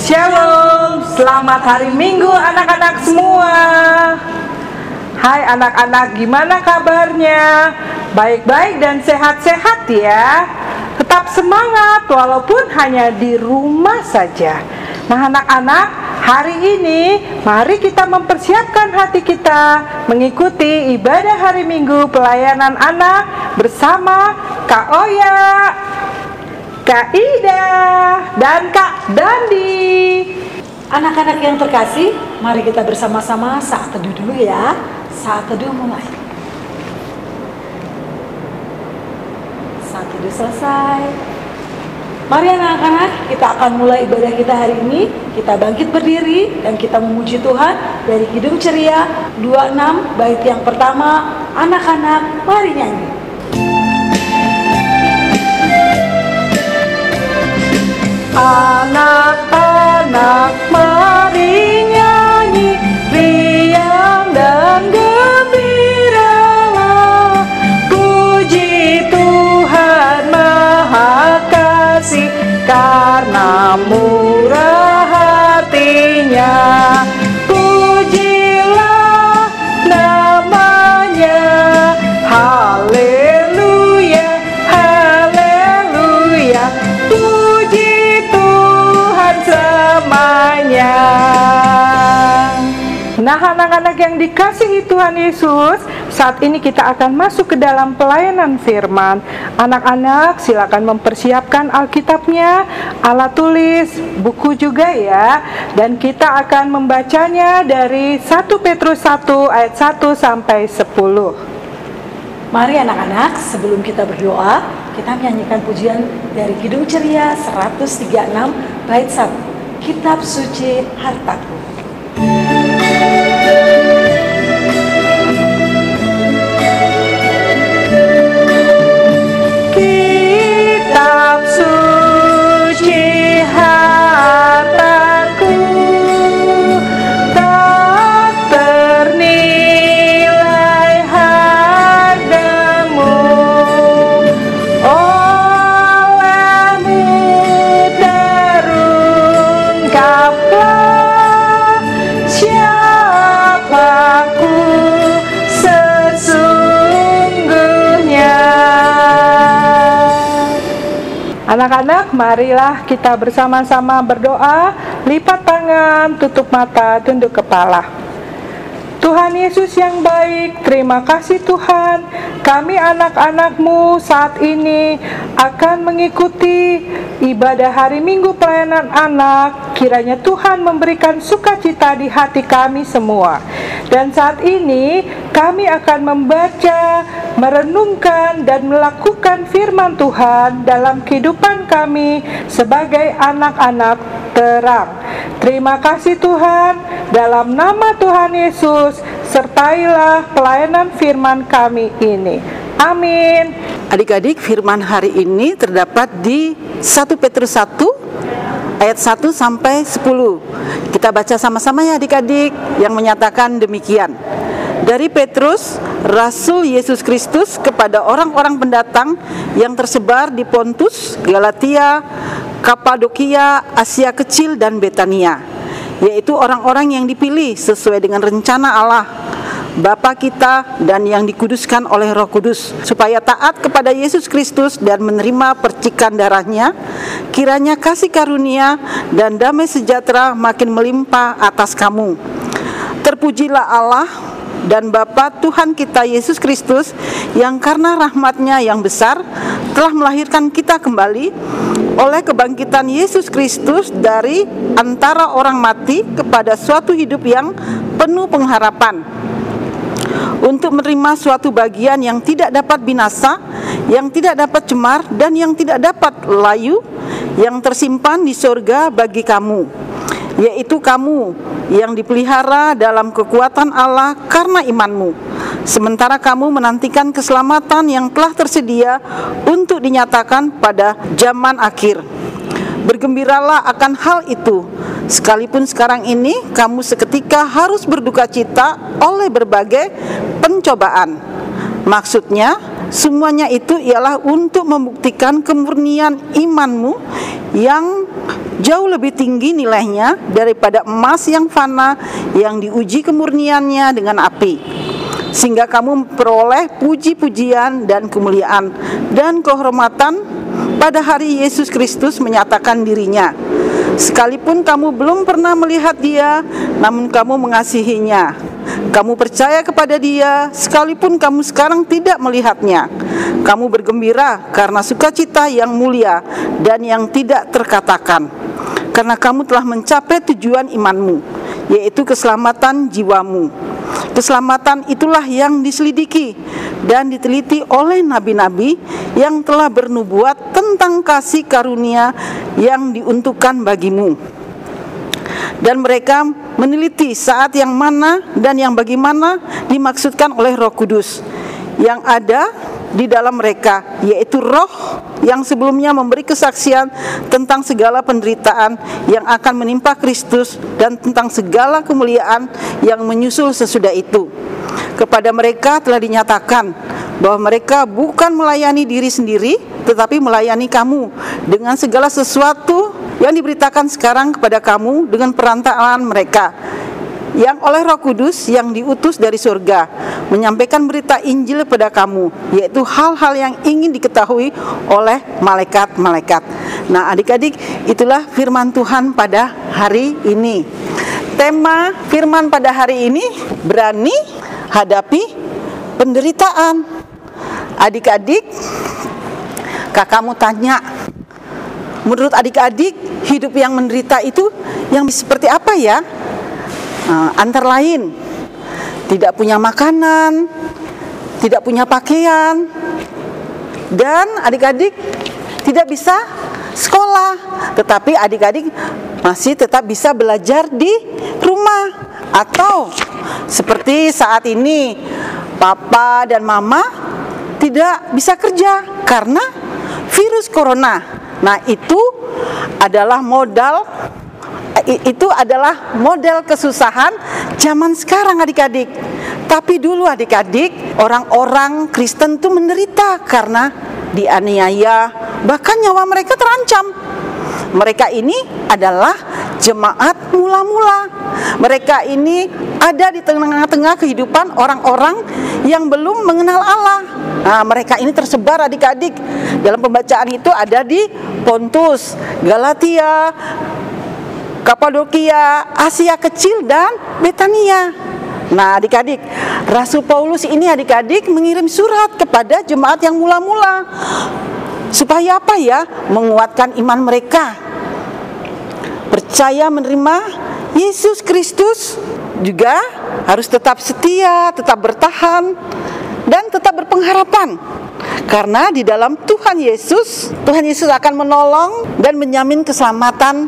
Shalom, selamat hari Minggu anak-anak semua. Hai anak-anak, gimana kabarnya? Baik-baik dan sehat-sehat ya. Tetap semangat walaupun hanya di rumah saja. Nah anak-anak, hari ini mari kita mempersiapkan hati kita mengikuti ibadah hari Minggu pelayanan anak bersama Kak Oya, Kak Ida, dan Kak Dandi. Anak-anak yang terkasih, mari kita bersama-sama saat teduh dulu ya. Saat teduh mulai. Saat teduh selesai. Mari anak-anak, kita akan mulai ibadah kita hari ini. Kita bangkit berdiri dan kita memuji Tuhan dari Kidung Ceria 26 bait yang pertama. Anak-anak, mari nyanyi. Anak-anak mari nyanyi, riang dan gembiralah. Puji Tuhan Maha Kasih, karena murah hatinya. Pujilah namanya, haleluya, haleluya. Nah anak-anak yang dikasihi Tuhan Yesus, saat ini kita akan masuk ke dalam pelayanan firman. Anak-anak silakan mempersiapkan Alkitabnya, alat tulis, buku juga ya. Dan kita akan membacanya dari 1 Petrus 1 ayat 1 sampai 10. Mari anak-anak, sebelum kita berdoa, kita menyanyikan pujian dari Kidung Ceria 136 bait 1. Kitab Suci Hartaku. Kitab suci hartaku, tak ternilai hargamu. Olehmu terungkaplah siapaku sesungguhnya. Anak-anak, marilah kita bersama-sama berdoa, lipat tangan, tutup mata, tunduk kepala. Tuhan Yesus yang baik, terima kasih Tuhan. Kami anak-anak-Mu saat ini akan mengikuti ibadah hari Minggu pelayanan anak. Kiranya Tuhan memberikan sukacita di hati kami semua. Dan saat ini kami akan membaca, merenungkan dan melakukan firman Tuhan dalam kehidupan kami sebagai anak-anak terang. Terima kasih Tuhan, dalam nama Tuhan Yesus, sertailah pelayanan firman kami ini. Amin. Adik-adik, firman hari ini terdapat di 1 Petrus 1 ayat 1 sampai 10. Kita baca sama-sama ya adik-adik, yang menyatakan demikian. Dari Petrus, Rasul Yesus Kristus, kepada orang-orang pendatang yang tersebar di Pontus, Galatia, Kapadokia, Asia Kecil dan Betania, yaitu orang-orang yang dipilih sesuai dengan rencana Allah Bapa kita dan yang dikuduskan oleh Roh Kudus, supaya taat kepada Yesus Kristus dan menerima percikan darahnya. Kiranya kasih karunia dan damai sejahtera makin melimpah atas kamu. Terpujilah Allah dan Bapa Tuhan kita Yesus Kristus, yang karena rahmat-Nya yang besar telah melahirkan kita kembali oleh kebangkitan Yesus Kristus dari antara orang mati kepada suatu hidup yang penuh pengharapan, untuk menerima suatu bagian yang tidak dapat binasa, yang tidak dapat cemar, dan yang tidak dapat layu, yang tersimpan di sorga bagi kamu, yaitu kamu yang dipelihara dalam kekuatan Allah karena imanmu, sementara kamu menantikan keselamatan yang telah tersedia untuk dinyatakan pada zaman akhir. Bergembiralah akan hal itu, sekalipun sekarang ini kamu seketika harus berduka cita oleh berbagai pencobaan. Maksudnya, Semuanya itu ialah untuk membuktikan kemurnian imanmu yang jauh lebih tinggi nilainya daripada emas yang fana yang diuji kemurniannya dengan api, sehingga kamu memperoleh puji-pujian dan kemuliaan dan kehormatan pada hari Yesus Kristus menyatakan dirinya. Sekalipun kamu belum pernah melihat Dia, namun kamu mengasihinya. Kamu percaya kepada Dia, sekalipun kamu sekarang tidak melihatnya. Kamu bergembira karena sukacita yang mulia dan yang tidak terkatakan, karena kamu telah mencapai tujuan imanmu, yaitu keselamatan jiwamu. Keselamatan itulah yang diselidiki dan diteliti oleh nabi-nabi yang telah bernubuat tentang kasih karunia yang diuntukkan bagimu. Dan mereka meneliti saat yang mana dan yang bagaimana dimaksudkan oleh Roh Kudus yang ada di dalam mereka, yaitu Roh yang sebelumnya memberi kesaksian tentang segala penderitaan yang akan menimpa Kristus dan tentang segala kemuliaan yang menyusul sesudah itu. Kepada mereka telah dinyatakan bahwa mereka bukan melayani diri sendiri, tetapi melayani kamu dengan segala sesuatu yang diberitakan sekarang kepada kamu dengan perantaraan mereka, yang oleh Roh Kudus yang diutus dari surga menyampaikan berita Injil pada kamu, yaitu hal-hal yang ingin diketahui oleh malaikat-malaikat. Nah, adik-adik, itulah firman Tuhan pada hari ini. Tema firman pada hari ini, berani hadapi penderitaan. Adik-adik, kakakmu tanya, menurut adik-adik hidup yang menderita itu yang seperti apa ya? Antara lain tidak punya makanan, tidak punya pakaian, dan adik-adik tidak bisa sekolah, tetapi adik-adik masih tetap bisa belajar di rumah. Atau seperti saat ini papa dan mama tidak bisa kerja karena virus corona. Nah, itu adalah model kesusahan zaman sekarang, adik-adik. Tapi dulu, adik-adik, orang-orang Kristen itu menderita karena dianiaya, bahkan nyawa mereka terancam. Mereka ini adalah jemaat mula-mula. Mereka ini ada di tengah-tengah kehidupan orang-orang yang belum mengenal Allah. Nah, mereka ini tersebar, adik-adik. Dalam pembacaan itu ada di Pontus, Galatia, Kapadokia, Asia Kecil, dan Betania. Nah, adik-adik, Rasul Paulus ini, adik-adik, mengirim surat kepada jemaat yang mula-mula. Supaya apa ya? Menguatkan iman mereka. Percaya menerima Yesus Kristus, juga harus tetap setia, tetap bertahan, dan tetap berpengharapan. Karena di dalam Tuhan Yesus akan menolong dan menjamin keselamatan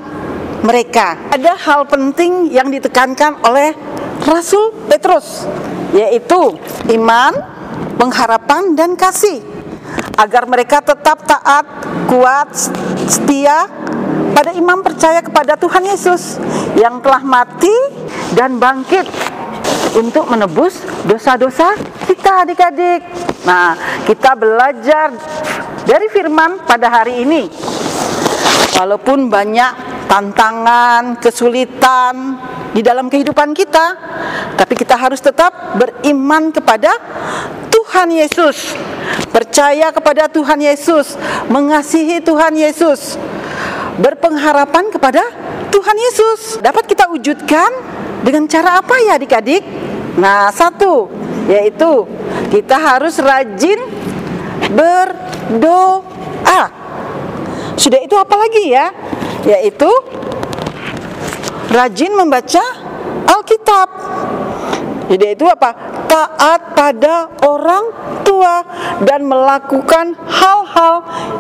mereka. Ada hal penting yang ditekankan oleh Rasul Petrus, yaitu iman, pengharapan, dan kasih, agar mereka tetap taat, kuat, setia pada iman percaya kepada Tuhan Yesus yang telah mati dan bangkit untuk menebus dosa-dosa kita, adik-adik. Nah, kita belajar dari firman pada hari ini. Walaupun banyak tantangan, kesulitan di dalam kehidupan kita, tapi kita harus tetap beriman kepada Tuhan Yesus, percaya kepada Tuhan Yesus, mengasihi Tuhan Yesus, berpengharapan kepada Tuhan Yesus. Dapat kita wujudkan dengan cara apa ya, adik-adik? Nah, satu, yaitu kita harus rajin berdoa. Sudah itu apa lagi ya? Yaitu rajin membaca Alkitab. Jadi itu apa? Taat pada orang tua dan melakukan hal-hal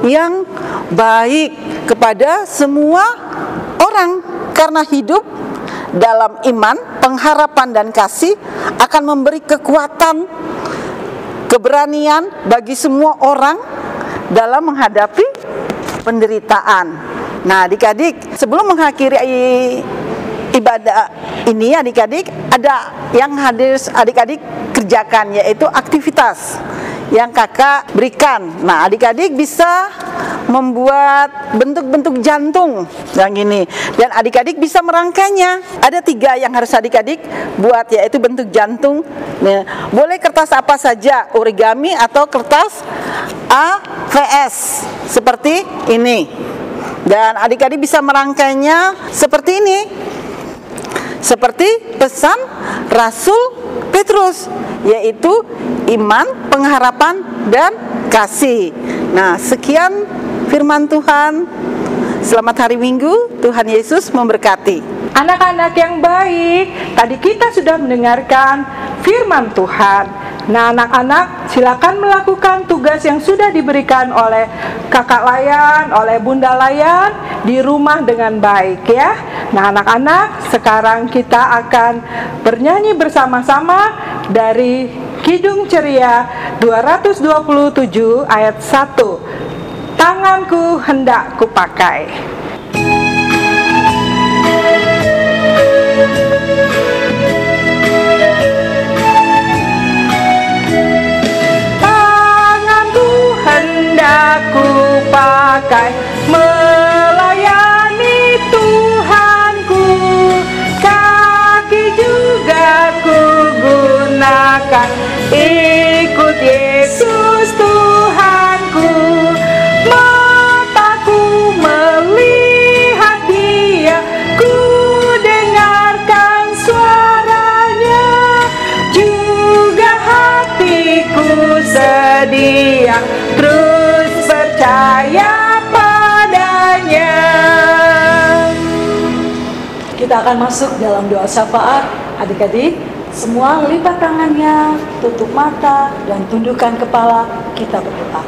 yang baik kepada semua orang. Karena hidup dalam iman, pengharapan, dan kasih akan memberi kekuatan, keberanian bagi semua orang dalam menghadapi penderitaan. Nah, adik-adik, sebelum mengakhiri ibadah ini, adik-adik, ada yang harus adik-adik kerjakan, yaitu aktivitas yang kakak berikan. Nah, adik-adik bisa membuat bentuk-bentuk jantung yang ini, dan adik-adik bisa merangkainya. Ada 3 yang harus adik-adik buat, yaitu bentuk jantung. Nah, boleh kertas apa saja, origami atau kertas AVS seperti ini, dan adik-adik bisa merangkainya seperti ini, seperti pesan Rasul Petrus, yaitu iman, pengharapan, dan kasih. Nah, sekian firman Tuhan. Selamat hari Minggu, Tuhan Yesus memberkati. Anak-anak yang baik, tadi kita sudah mendengarkan firman Tuhan. Nah, anak-anak silakan melakukan tugas yang sudah diberikan oleh kakak Layan, oleh Bunda Layan di rumah dengan baik ya. Nah, anak-anak, sekarang kita akan bernyanyi bersama-sama dari Kidung Ceria 227 ayat 1. Tanganku hendak kupakai. Tanganku hendak kupakai melayani Tuhanku, kaki juga ku gunakan ikut Yesus Tuhanku. Mataku melihat Dia, ku dengarkan suaranya, juga hatiku sedia terus percaya padanya. Kita akan masuk dalam doa syafaat. Adik-adik, semua lipat tangannya, tutup mata, dan tundukkan kepala. Kita berdoa.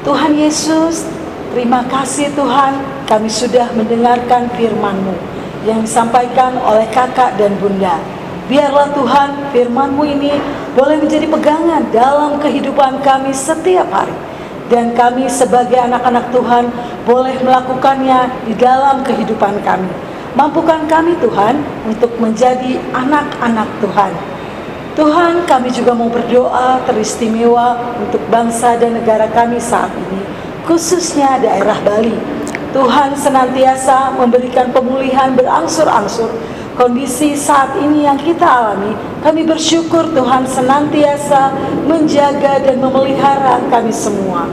Tuhan Yesus, terima kasih Tuhan, kami sudah mendengarkan firman-Mu yang disampaikan oleh kakak dan bunda. Biarlah Tuhan, firman-Mu ini boleh menjadi pegangan dalam kehidupan kami setiap hari, dan kami sebagai anak-anak Tuhan boleh melakukannya di dalam kehidupan kami. Mampukan kami Tuhan untuk menjadi anak-anak Tuhan. Tuhan, kami juga mau berdoa teristimewa untuk bangsa dan negara kami saat ini, khususnya daerah Bali. Tuhan senantiasa memberikan pemulihan berangsur-angsur. Kondisi saat ini yang kita alami, kami bersyukur Tuhan senantiasa menjaga dan memelihara kami semua,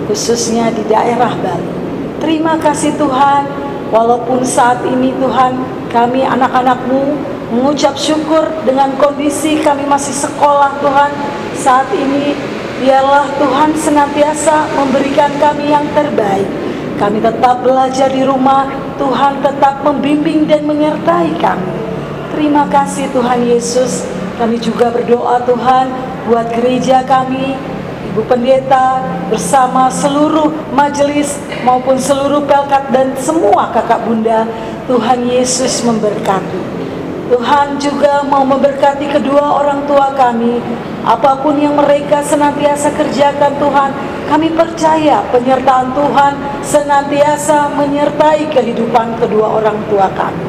khususnya di daerah Bali. Terima kasih Tuhan, walaupun saat ini Tuhan, kami anak-anak-Mu mengucap syukur dengan kondisi kami masih sekolah Tuhan. Saat ini biarlah Tuhan senantiasa memberikan kami yang terbaik. Kami tetap belajar di rumah, Tuhan tetap membimbing dan menyertai kami. Terima kasih Tuhan Yesus. Kami juga berdoa Tuhan buat gereja kami, Ibu Pendeta bersama seluruh majelis maupun seluruh pelkat dan semua kakak bunda. Tuhan Yesus memberkati. Tuhan juga mau memberkati kedua orang tua kami. Apapun yang mereka senantiasa kerjakan Tuhan, kami percaya penyertaan Tuhan senantiasa menyertai kehidupan kedua orang tua kami.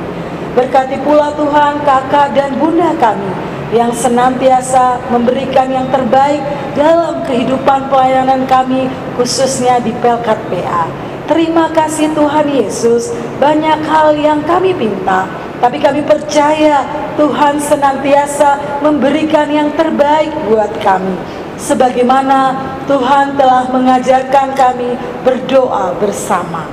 Berkati pula Tuhan kakak dan bunda kami yang senantiasa memberikan yang terbaik dalam kehidupan pelayanan kami, khususnya di Pelkat PA. Terima kasih Tuhan Yesus, banyak hal yang kami minta, tapi kami percaya Tuhan senantiasa memberikan yang terbaik buat kami, sebagaimana Tuhan telah mengajarkan kami berdoa bersama.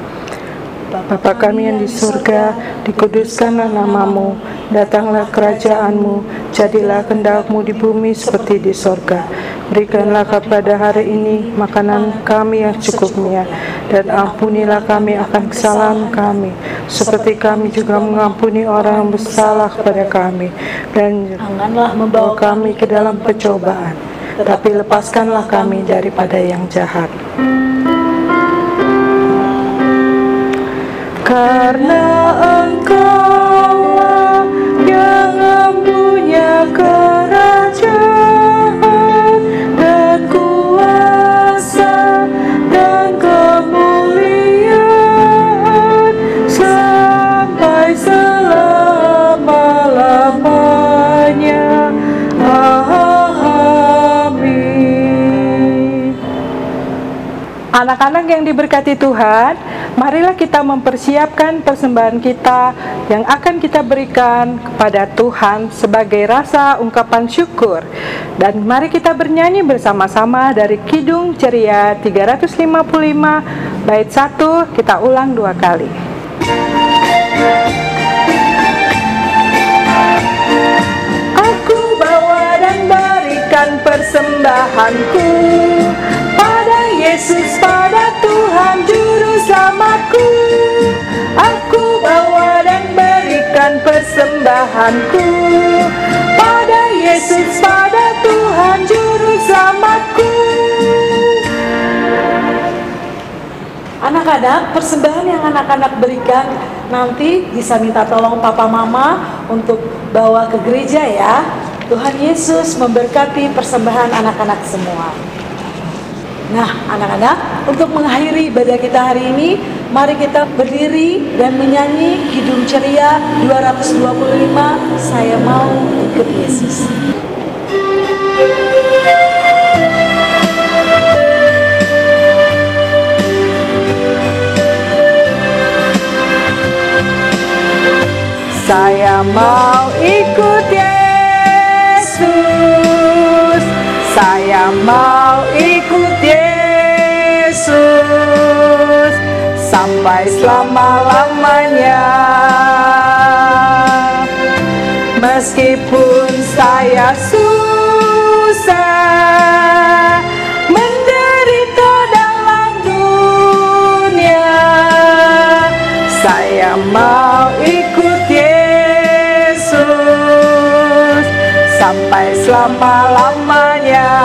Bapa kami yang di surga, dikuduskanlah namamu, datanglah kerajaanmu, jadilah kehendak-Mu di bumi seperti di surga. Berikanlah kepada hari ini makanan kami yang cukupnya, dan ampunilah kami akan kesalahan kami, seperti kami juga mengampuni orang yang bersalah kepada kami. Dan janganlah membawa kami ke dalam pencobaan, tapi lepaskanlah kami daripada yang jahat. Karena Engkaulah yang mempunyai kerajaan dan kuasa dan kemuliaan sampai selama-lamanya. Amin. Anak-anak yang diberkati Tuhan, marilah kita mempersiapkan persembahan kita yang akan kita berikan kepada Tuhan sebagai rasa ungkapan syukur. Dan mari kita bernyanyi bersama-sama dari Kidung Ceria 355 bait 1, kita ulang 2 kali. Aku bawa dan berikan persembahanku pada Yesus, pada Tuhan Juru Selamatku. Aku bawa dan berikan persembahanku pada Yesus, pada Tuhan Juru Selamatku. Anak-anak, persembahan yang anak-anak berikan nanti bisa minta tolong papa mama untuk bawa ke gereja ya. Tuhan Yesus memberkati persembahan anak-anak semua. Nah, anak-anak, untuk mengakhiri ibadah kita hari ini, mari kita berdiri dan menyanyi Kidung Ceria 225, Saya Mau Ikut Yesus. Saya mau ikut Yesus, saya mau ikut Yesus sampai selama-lamanya. Meskipun saya susah menderita dalam dunia, saya mau ikut Yesus sampai selama-lamanya.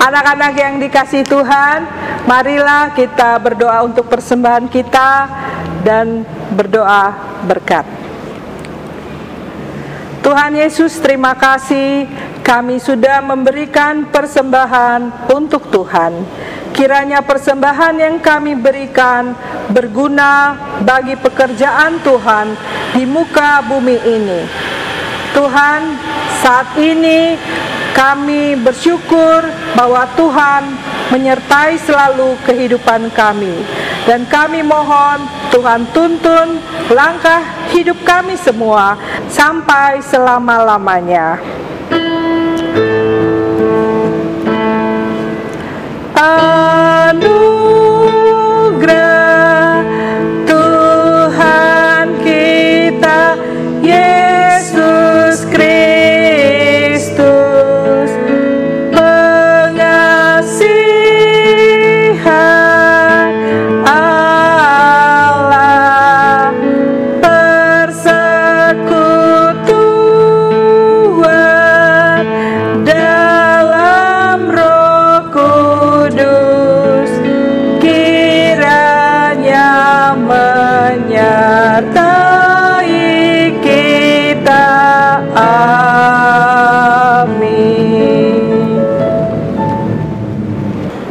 Anak-anak yang dikasihi Tuhan, marilah kita berdoa untuk persembahan kita dan berdoa berkat. Tuhan Yesus, terima kasih kami sudah memberikan persembahan untuk Tuhan. Kiranya persembahan yang kami berikan berguna bagi pekerjaan Tuhan di muka bumi ini. Tuhan, saat ini kami bersyukur bahwa Tuhan menyertai selalu kehidupan kami. Dan kami mohon Tuhan tuntun langkah hidup kami semua sampai selama-lamanya. Anugerah Tuhan kita Yesus Kristus, pengasihan Allah, persekutuan dalam Roh Kudus, kiranya menyertai kita. Amin.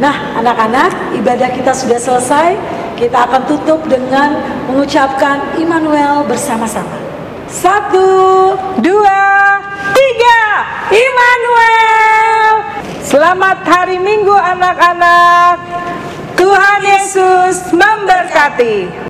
Nah, anak-anak, ibadah kita sudah selesai. Kita akan tutup dengan mengucapkan Immanuel bersama-sama. 1, 2, 3, Immanuel. Selamat hari Minggu anak-anak. Tuhan Yesus memberkati.